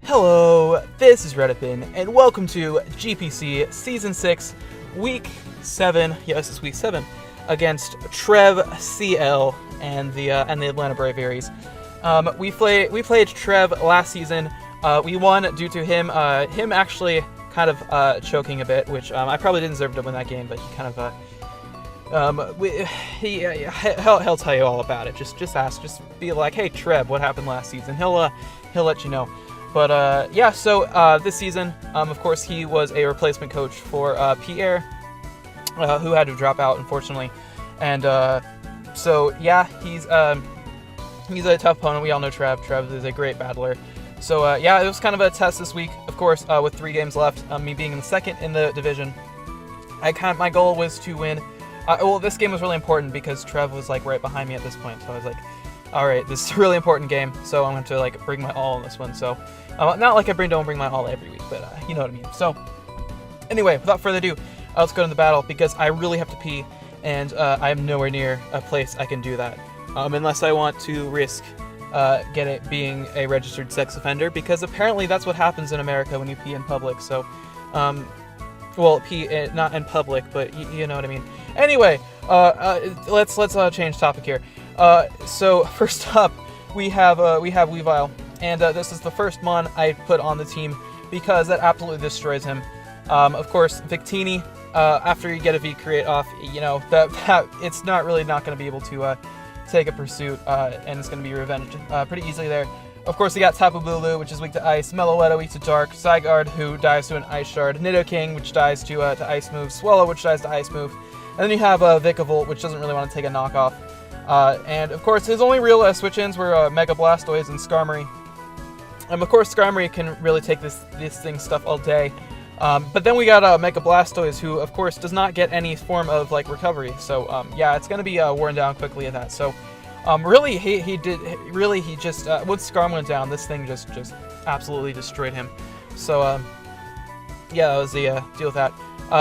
Hello, this is Redditbin, and welcome to GPC Season 6, Week 7, yes, it's Week 7, against Trev CL and the Atlanta Braviarys. We played Trev last season. We won due to him actually kind of choking a bit, which I probably didn't deserve to win that game, but he kind of he'll tell you all about it. Just ask, just be like, hey Trev, what happened last season? He'll let you know. But yeah, so this season, of course, he was a replacement coach for Pierre, who had to drop out, unfortunately. And so yeah, he's a tough opponent. We all know Trev. Trev is a great battler. So yeah, it was kind of a test this week, of course, with 3 games left. Me being in the second in the division, my goal was to win. Well, this game was really important because Trev was like right behind me at this point. So I was like, all right, this is a really important game. So I'm going to like bring my all in this one. So not like I don't bring my all every week, but you know what I mean. So anyway, without further ado, let's go into the battle because I really have to pee, and I am nowhere near a place I can do that, unless I want to risk being a registered sex offender, because apparently that's what happens in America when you pee in public. So, well, pee not in public, but you know what I mean. Anyway, let's change topic here. So first up, we have Weavile, and this is the first mon I put on the team because that absolutely destroys him. Of course, Victini, after you get a V create off, you know that it's not going to be able to take a pursuit, and it's going to be revenged pretty easily there. Of course, we got Tapu Bulu, which is weak to ice, Meloetta weak to dark, Zygarde, who dies to an ice shard, Nidoking, which dies to ice move, Swallow, which dies to ice move, and then you have Vikavolt, which doesn't really want to take a knockoff. And of course, his only real switch-ins were Mega Blastoise and Skarmory. Of course, Skarmory can really take this thing stuff all day. But then we got Mega Blastoise, who of course does not get any form of like recovery. So yeah, it's gonna be worn down quickly at that. So really, he just once Skarm went down, this thing just absolutely destroyed him. So yeah, that was the deal with that.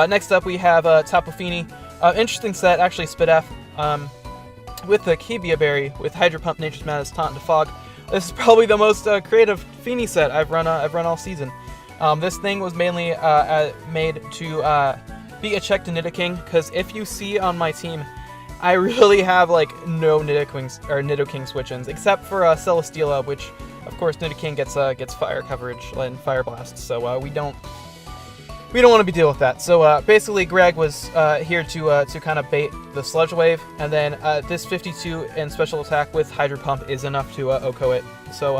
Next up, we have Tapu Fini. Interesting set, actually. Spidef. With the Kibia Berry, with Hydro Pump, Nature's Madness, Taunt, and Fog. This is probably the most creative Fini set I've run all season. This thing was mainly made to be a check to Nidoking, because if you see on my team, I really have like no Nidoking switch-ins, except for Celesteela, which of course Nidoking gets fire coverage and Fire Blast, so we don't want to be dealing with that. So basically, Greg was here to kind of bait the Sludge Wave, and then this 52 in special attack with Hydro Pump is enough to OHKO it. So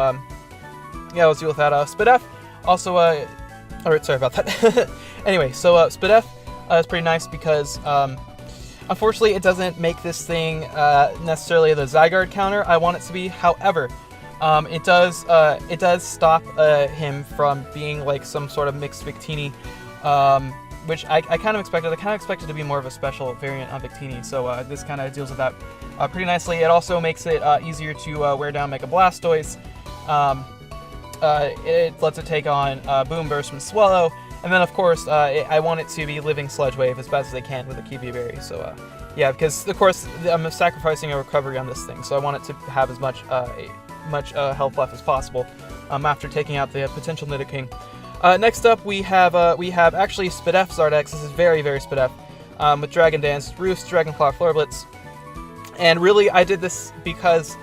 yeah, let's deal with that. Spidef also, alright, sorry about that. Anyway, so Spidef is pretty nice because unfortunately it doesn't make this thing necessarily the Zygarde counter I want it to be. However, it does stop him from being like some sort of mixed Victini. Which I kind of expected. I kind of expected to be more of a special variant on Victini, so this kind of deals with that pretty nicely. It also makes it easier to wear down Mega Blastoise. It lets it take on Boom Burst from Swallow, and then of course I want it to be living Sludge Wave as best as I can with a Kibia Berry. So yeah, because of course I'm sacrificing a recovery on this thing, so I want it to have as much health left as possible after taking out the potential Nidoking. Next up, we have actually Spidef Zardex. This is very, very Spidef, with Dragon Dance, Roost, Dragon Claw, Flare Blitz, and really I did this because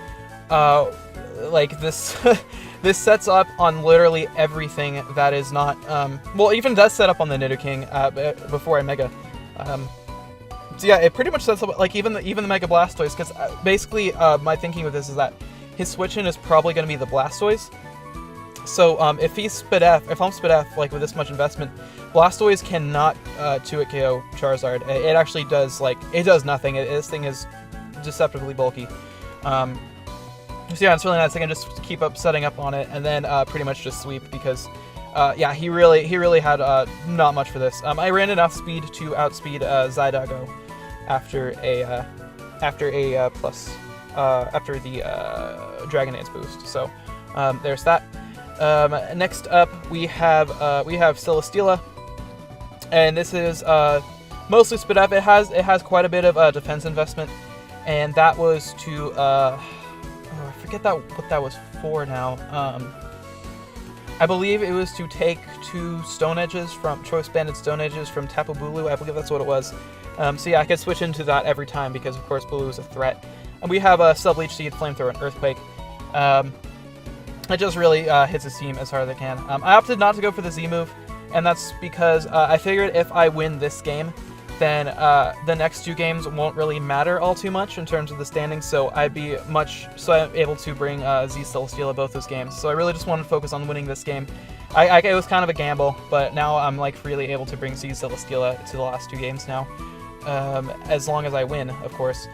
like this this sets up on literally everything that is not well, even does set up on the Nidoking before I Mega. So yeah, it pretty much sets up like even the Mega Blastoise, because basically my thinking with this is that his switch-in is probably going to be the Blastoise. So if I'm Spidef, like with this much investment, Blastoise cannot 2-hit KO Charizard. It actually does nothing. This thing is deceptively bulky. So yeah, it's really nice. I can just keep setting up on it, and then pretty much just sweep because yeah, he really had not much for this. I ran enough speed to outspeed Zydago after the Dragon Dance boost. So there's that. Next up, we have Celesteela, and this is mostly Spidef. It has quite a bit of defense investment, and that was to I forget what that was for now. I believe it was to take 2 Stone Edges from Choice Banded Stone Edges from Tapu Bulu. I believe that's what it was. So yeah, I could switch into that every time because of course Bulu is a threat. And we have a Sub-Leech Seed, Flamethrower, and Earthquake. It just really hits his team as hard as I can. I opted not to go for the Z move, and that's because I figured if I win this game, then the next 2 games won't really matter all too much in terms of the standings, so I'm able to bring Z Celesteela both those games. So I really just wanted to focus on winning this game. It was kind of a gamble, but now I'm like freely able to bring Z Celesteela to the last 2 games now, as long as I win, of course.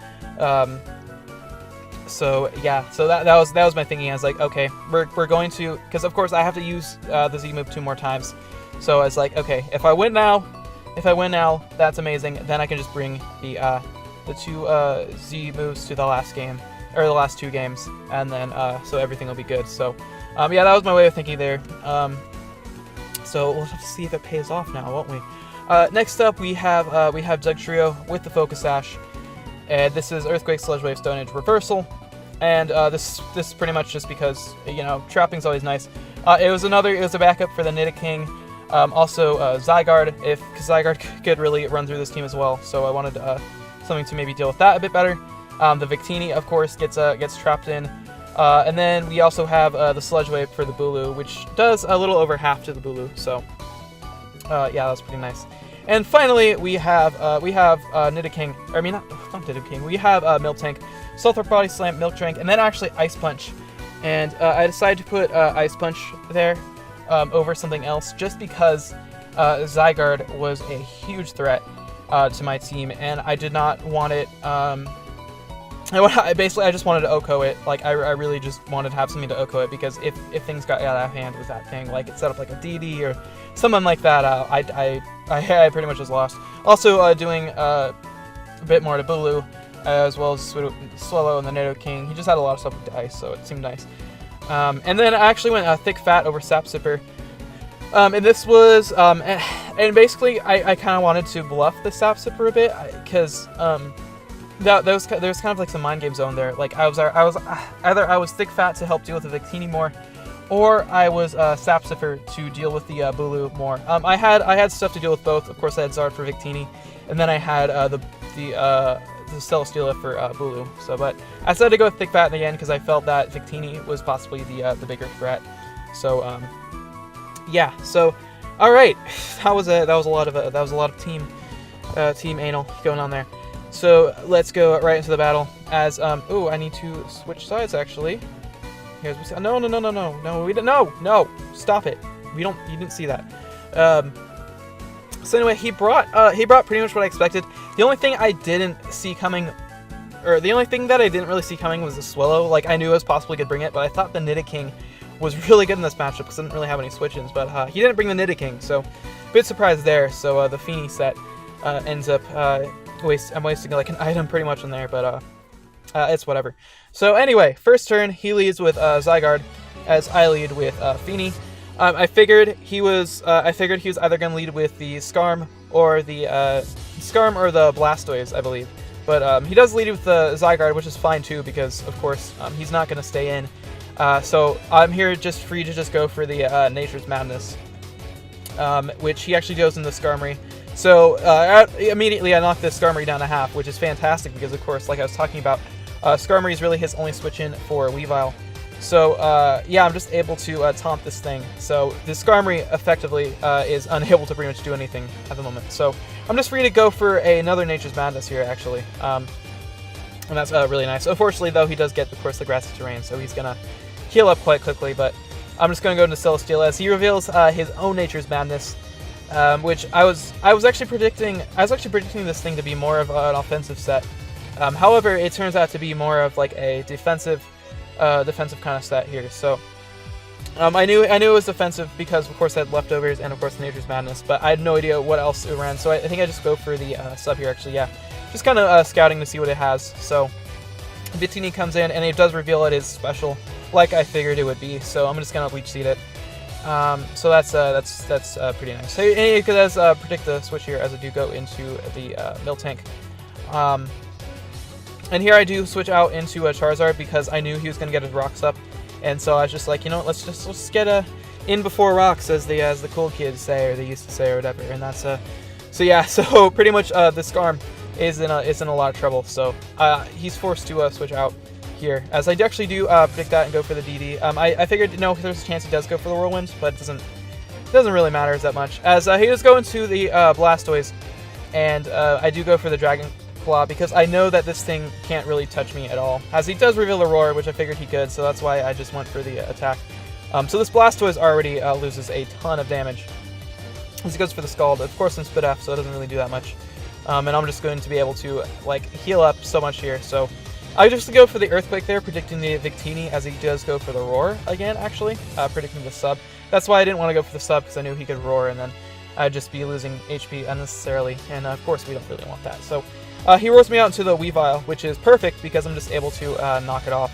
So yeah, so that was my thinking. I was like, okay, we're going to, because of course I have to use the Z move 2 more times. So I was like, okay, if I win now, that's amazing. Then I can just bring the 2 Z moves to the last game, or the last 2 games, and then so everything will be good. So yeah, that was my way of thinking there. So we'll have to see if it pays off now, won't we? Next up, we have Dugtrio with the Focus Sash. And this is Earthquake, Sludge Wave, Stone Edge, Reversal. And this is pretty much just because, you know, trapping's always nice. It was a backup for the Nidoking. Also Zygarde, because Zygarde could really run through this team as well. So I wanted something to maybe deal with that a bit better. The Victini, of course, gets trapped in. And then we also have the Sludge Wave for the Bulu, which does a little over half to the Bulu. So yeah, that's pretty nice. And finally, we have Nidoking. I mean, not Nidoking. We have Miltank, Sulfur Body Slam, Milk Drink, and then actually Ice Punch. And I decided to put Ice Punch there over something else, just because Zygarde was a huge threat to my team, and I did not want it. Basically, I just wanted to OHKO it. Like, I really just wanted to have something to OHKO it, because if things got out of hand with that thing, like it set up like a DD or something like that, I pretty much just lost. Also, doing a bit more to Bulu, as well as Swallow and the Nidoking. He just had a lot of stuff with the ice, so it seemed nice. And then I actually went Thick Fat over Sap Sipper. And this was, and basically I kind of wanted to bluff the Sap Sipper a bit, because there was kind of like some mind game zone there. Like I was either I was Thick Fat to help deal with the Victini more, or I was Sap Sipper to deal with the Bulu more. I had stuff to deal with both. Of course, I had Zard for Victini, and then I had the Celesteela for Bulu. So, but I decided to go with Thick Fat in the end because I felt that Victini was possibly the bigger threat. So yeah. So all right, that was a lot of team anal going on there. So let's go right into the battle. As oh, I need to switch sides actually. Here's no, we didn't. No, stop it. You didn't see that. So anyway, he brought pretty much what I expected. The only thing I didn't see coming, or the only thing that I didn't really see coming, was the Swallow. Like, I knew I was possibly could bring it, but I thought the Nidoking was really good in this matchup because it didn't really have any switch-ins. But he didn't bring the Nidoking, so a bit surprised there. So the Feeny set ends up I'm wasting like an item pretty much in there, but it's whatever. So anyway, first turn he leads with Zygarde, as I lead with Feeny. I figured he was either going to lead with the Skarm or the Blastoise, I believe. But he does lead with the Zygarde, which is fine too, because of course he's not going to stay in. So I'm here just free to just go for the Nature's Madness, which he actually goes in the Skarmory. So immediately I knocked this Skarmory down to half, which is fantastic because of course, like I was talking about, Skarmory is really his only switch in for Weavile. So yeah, I'm just able to taunt this thing. So the Skarmory effectively is unable to pretty much do anything at the moment. So I'm just free to go for another Nature's Madness here, actually. And that's really nice. Unfortunately, though, he does get, of course, the Grassy Terrain, so he's going to heal up quite quickly. But I'm just going to go into Celesteela as he reveals his own Nature's Madness, which I was actually predicting this thing to be more of an offensive set. However, it turns out to be more of like a defensive kind of set here. So I knew it was defensive because of course I had leftovers and of course Nature's Madness, but I had no idea what else it ran. So I think I just go for the sub here actually. Yeah, just kind of scouting to see what it has. So Victini comes in and it does reveal it is special, like I figured it would be. So I'm just gonna Leech Seed it. So that's pretty nice. So you could predict the switch here as I do go into the Miltank. And here I do switch out into a Charizard because I knew he was going to get his rocks up. And so I was just like, you know what, let's just get in before rocks, as the cool kids say, or they used to say, or whatever. And that's so yeah. So pretty much the Skarm is in a lot of trouble. So he's forced to switch out here, as I actually do predict that and go for the DD. I figured no, there's a chance he does go for the Whirlwind, but it doesn't really matter that much. As he does go into the Blastoise, and I do go for the Dragon Claw because I know that this thing can't really touch me at all. As he does reveal the Roar, which I figured he could, so that's why I just went for the attack. So this Blastoise already loses a ton of damage. As he goes for the Scald, of course, in Spit F, so it doesn't really do that much. And I'm just going to be able to like heal up so much here. So I just go for the Earthquake there, predicting the Victini, as he does go for the Roar again, actually, predicting the sub. That's why I didn't want to go for the sub, because I knew he could Roar, and then I'd just be losing HP unnecessarily, and of course we don't really want that. So he roars me out into the Weavile, which is perfect, because I'm just able to knock it off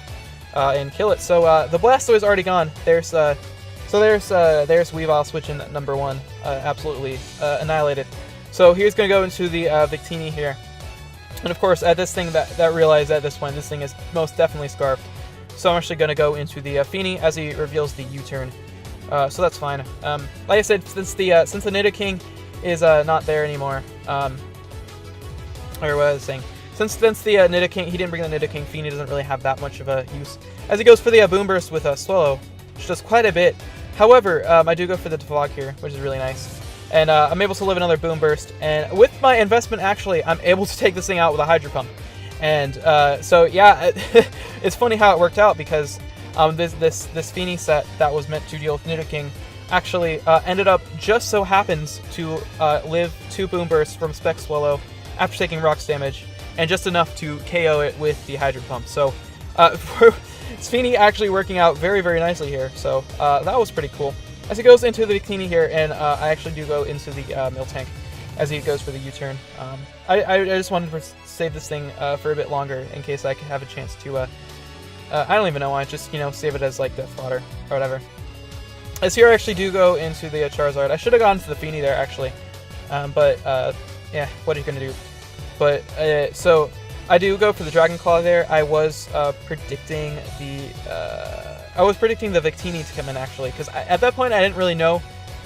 and kill it. So the Blastoise is already gone. There's Weavile switching number 1, absolutely annihilated. So he's going to go into the Victini here. And of course, at this thing that realized at this point, this thing is most definitely Scarfed. So I'm actually going to go into the Feeny as he reveals the U-turn. So that's fine. Like I said, since the Nidoking is not there anymore, or what I was saying, since the Nidoking, he didn't bring the Nidoking, Feeny doesn't really have that much of a use. As he goes for the Boom Burst with Swallow, which does quite a bit. However, I do go for the Defog here, which is really nice. And I'm able to live another Boom Burst, and with my investment, actually, I'm able to take this thing out with a Hydro Pump. And so yeah, it's funny how it worked out, because this Feeny set that was meant to deal with Nidoking actually ended up just so happens to live 2 Boom Bursts from Spec Swallow after taking Rocks damage, and just enough to KO it with the Hydro Pump. So Feeny actually working out very, very nicely here. So that was pretty cool. As he goes into the Victini here, and I actually do go into the Miltank as he goes for the U-turn. I just wanted to save this thing for a bit longer in case I could have a chance to, I don't even know why, just, save it as like Death Fodder or whatever. As here I actually do go into the Charizard. I should have gone to the Feeny there actually, but yeah, what are you going to do? But, so I do go for the Dragon Claw there. I was predicting the Victini to come in, actually, because at that point I didn't really know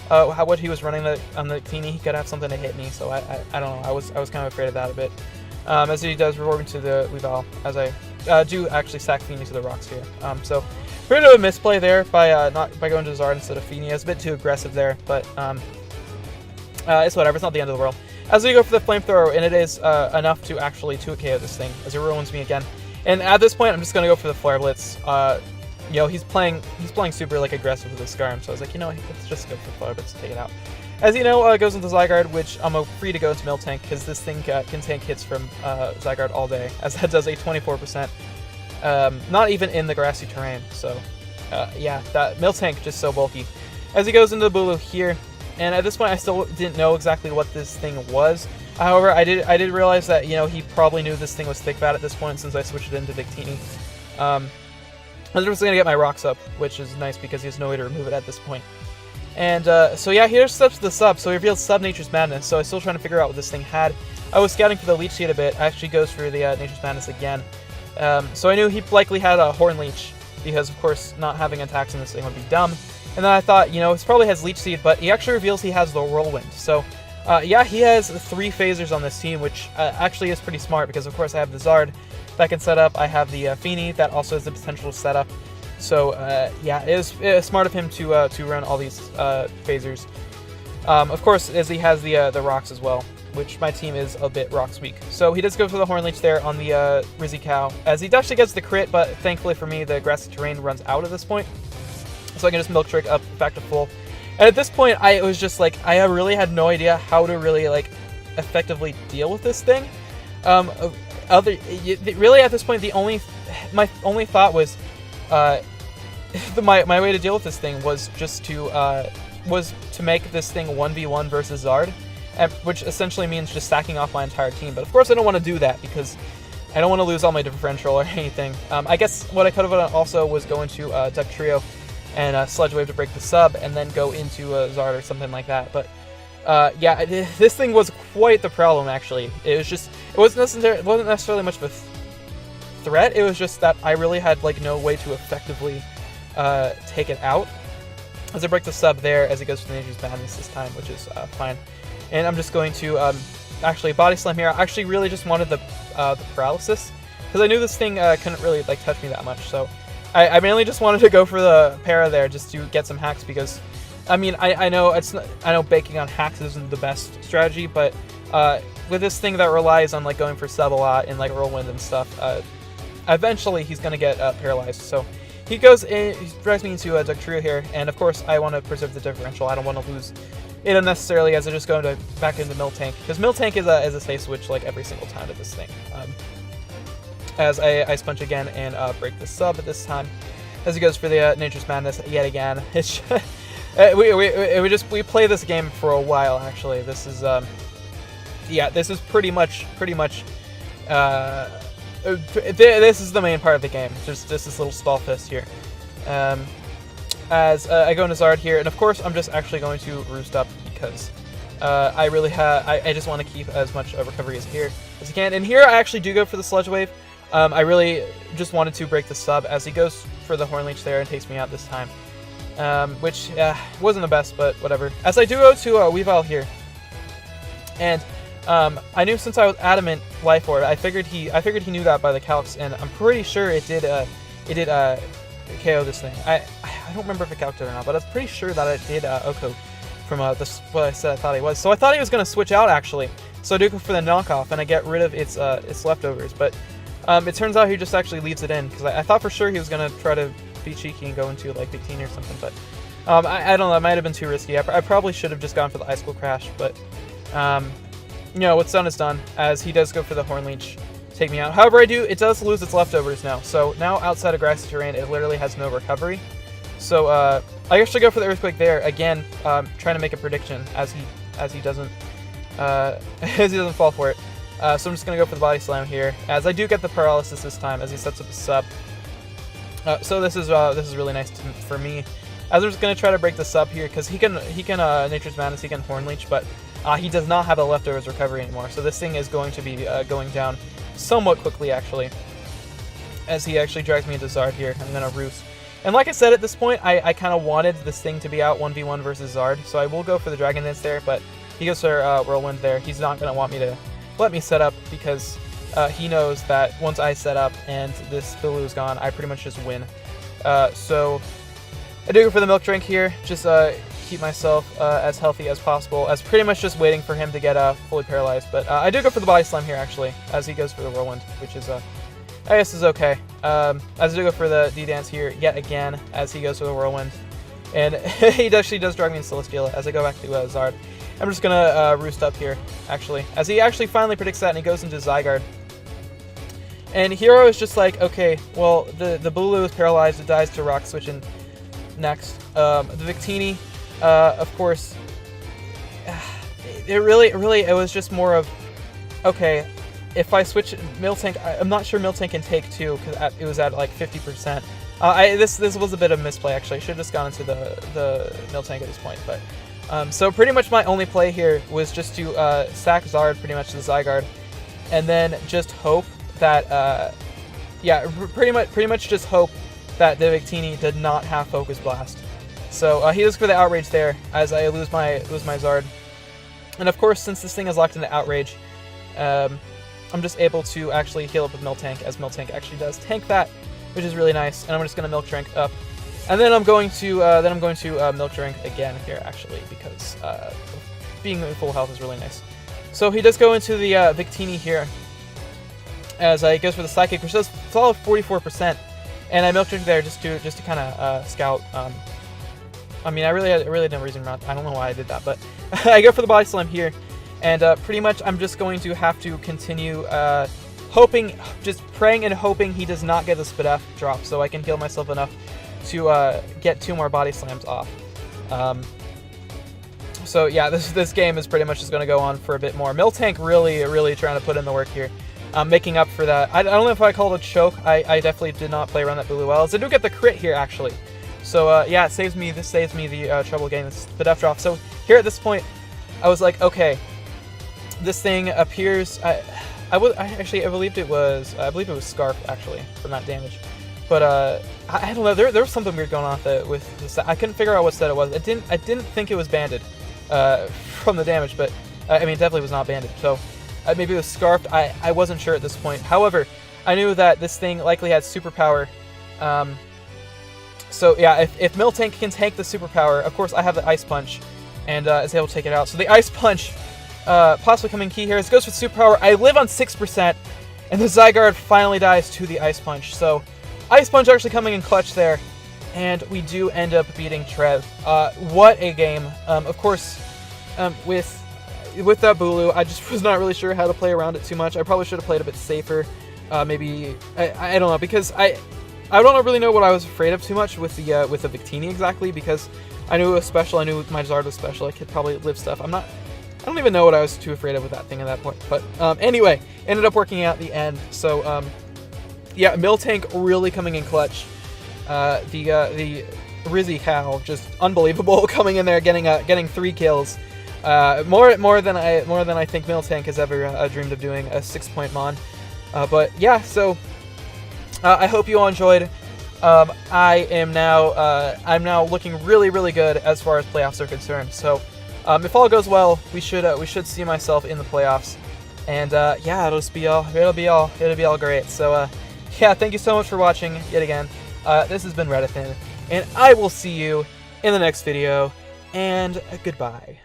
what he was running on the Victini. He could have something to hit me, so I don't know. I was kind of afraid of that a bit. As he does reward me to the Weavile, as I do actually sack Feeny to the rocks here. So pretty bit of a misplay there by going to Zard instead of Feeny. I was a bit too aggressive there, but it's whatever. It's not the end of the world. As we go for the Flamethrower, and it is enough to actually 2KO this thing, as he ruins me again. And at this point, I'm just gonna go for the Flare Blitz. He's playing super like aggressive with his Skarm, so I was like, let's just go for the Flare Blitz and take it out. As you know, it goes into Zygarde, which I'm free to go into Miltank, because this thing can tank hits from Zygarde all day, as that does a 24%, not even in the grassy terrain. So yeah, that Miltank just so bulky. As he goes into the Bulu here, and at this point I still didn't know exactly what this thing was. However, I did realize that he probably knew this thing was Thick Bat at this point, since I switched it into Victini. I'm just going to get my rocks up, which is nice because he has no way to remove it at this point. And so yeah, here's steps to the sub. So he reveals Sub Nature's Madness, so I was still trying to figure out what this thing had. I was scouting for the Leech Seed a bit. I actually goes for the Nature's Madness again. So I knew he likely had a Horn Leech, because of course not having attacks in this thing would be dumb. And then I thought, he probably has Leech Seed, but he actually reveals he has the Whirlwind. So yeah, he has 3 phasers on this team, which actually is pretty smart, because of course I have the Zard that can set up. I have the Feeny that also has the potential to set up. So yeah, it was smart of him to run all these phasers. Of course, as he has the rocks as well, which my team is a bit rocks weak. So he does go for the Horn Leech there on the Rizzy Cow, as he actually gets the crit, but thankfully for me, the grassy terrain runs out at this point. So I can just Milk Trick up back to full. And at this point, it was just like, I really had no idea how to really like effectively deal with this thing. Really at this point, my only thought was, my way to deal with this thing was just to make this thing 1v1 versus Zard, which essentially means just stacking off my entire team. But of course I don't want to do that, because I don't want to lose all my differential or anything. I guess what I could have done also was go into Duck Trio and Sludge Wave to break the sub, and then go into Zard or something like that. But yeah, this thing was quite the problem, actually. It wasn't necessarily much of a threat. It was just that I really had like no way to effectively take it out. as I break the sub there as he goes for the Nature's Madness this time, which is fine. And I'm just going to actually body slam here. I actually really just wanted the paralysis because I knew this thing couldn't really like touch me that much. So I mainly just wanted to go for the para there just to get some hacks because I mean I know baking on hacks isn't the best strategy, but with this thing that relies on like going for sub a lot and like whirlwind and stuff, eventually he's gonna get paralyzed. So he goes in, he drives me into a Dugtrio here, and of course I want to preserve the differential. I don't want to lose it unnecessarily as I just go back into Miltank, because Miltank is a safe switch like every single time to this thing. As I Ice Punch again and break the sub at this time, as he goes for the Nature's Madness yet again. It's we play this game for a while actually. This is yeah, this is pretty much this is the main part of the game. Just this little stall fest here. As I go into Zard here, and of course I'm just actually going to roost up because I just want to keep as much recovery as I can. And here I actually do go for the Sludge Wave. I really just wanted to break the sub as he goes for the Horn Leech there and takes me out this time, which wasn't the best, but whatever. As I do go to Weavile here, and I knew since I was adamant Life Orb, I figured he knew that by the calcs, and I'm pretty sure it did KO this thing. I don't remember if it calced it or not, but I was pretty sure that it did Oko from what I said I thought he was. So I thought he was going to switch out actually. So I do go for the knockoff and I get rid of its leftovers, but it turns out he just actually leaves it in because I thought for sure he was going to try to be cheeky and go into like Big Teen or something, but I don't know, it might have been too risky. I probably should have just gone for the Ice School Crash, but you know, what's done is done, as he does go for the Horn Leech, take me out. However, it does lose its leftovers now, so now outside of grassy terrain, it literally has no recovery. So I actually go for the Earthquake there again, trying to make a prediction as he doesn't fall for it. So I'm just gonna go for the Body Slam here, as I do get the paralysis this time as he sets up a sub. So this is really nice for me, as I'm just gonna try to break the sub here because he can Nature's Madness, he can Horn Leech, but he does not have a leftovers recovery anymore. So this thing is going to be going down somewhat quickly actually, as he actually drags me into Zard here. I'm gonna Roost. And like I said, at this point, I kind of wanted this thing to be out 1v1 versus Zard, so I will go for the Dragon Dance there, but he goes for Whirlwind there. He's not going to want me to let me set up because he knows that once I set up and this Bulu is gone, I pretty much just win. So I do go for the Milk Drink here, just keep myself as healthy as possible, as pretty much just waiting for him to get fully paralyzed. But I do go for the Body Slam here, actually, as he goes for the Whirlwind, which is I guess is okay. As I do go for the D-Dance here yet again, as he goes for the Whirlwind. And he actually does drag me into Celestial as I go back to Zard. I'm just going to Roost up here, actually, as he actually finally predicts that and he goes into Zygarde. And Hero is just like, okay, well, the Bulu is paralyzed, it dies to Rock Switching next. The Victini, of course, it was just more of, okay, if I switch Miltank, I'm not sure Miltank can take two because it was at like 50%. This was a bit of a misplay actually. I should have just gone into the Miltank at this point. But so pretty much my only play here was just to sack Zard pretty much to the Zygarde, and then just hope that yeah, pretty much just hope that the Victini did not have Focus Blast. So he goes for the Outrage there as I lose my Zard, and of course since this thing is locked into Outrage, I'm just able to actually heal up with Miltank, as Miltank actually does tank that, which is really nice. And I'm just gonna Milk Drink up, and then I'm going to Milk Drink again here actually, because being in full health is really nice. So he does go into the Victini here, as he goes for the Psychic, which does solid 44%, and I Milk Drink there just to kind of scout. I mean, I really had no reason not. I don't know why I did that, but I go for the Body Slam here. And pretty much I'm just going to have to continue hoping, just praying and hoping he does not get the Spadef drop so I can heal myself enough to get 2 more Body Slams off. So yeah, this game is pretty much just going to go on for a bit more. Miltank really trying to put in the work here, making up for that. I don't know if I called it a choke. I definitely did not play around that Bulu well. So I do get the crit here actually. So yeah, this saves me the trouble getting the Spadef drop. So here at this point, I was like, okay, this thing appears. I believed it was Scarf actually from that damage. But I don't know. There was something weird going on with the set. I couldn't figure out what set it was. I didn't think it was banded from the damage, but I mean, it definitely was not banded. So maybe it was scarfed. I wasn't sure at this point. However, I knew that this thing likely had superpower. So yeah, if Miltank can tank the superpower, of course I have the Ice Punch, and is able to take it out. So the Ice Punch possibly coming key here. This goes for superpower. I live on 6%, and the Zygarde finally dies to the Ice Punch. So Ice Punch actually coming in clutch there, and we do end up beating Trev. What a game. Of course, with that Bulu, I just was not really sure how to play around it too much. I probably should have played a bit safer. Maybe I don't know, because I don't really know what I was afraid of too much with the Victini exactly, because I knew it was special. I knew my Zard was special. I could probably live stuff. I don't even know what I was too afraid of with that thing at that point. But anyway, ended up working out at the end. So yeah, Miltank really coming in clutch. The Rizzy cow just unbelievable, coming in there getting 3 kills. More than I think Miltank has ever dreamed of doing, a 6-point mon. But yeah, so I hope you all enjoyed. I'm now looking really good as far as playoffs are concerned. So if all goes well, we should see myself in the playoffs, and yeah, it'll be all great. So yeah, thank you so much for watching yet again. This has been Redithin, and I will see you in the next video. And goodbye.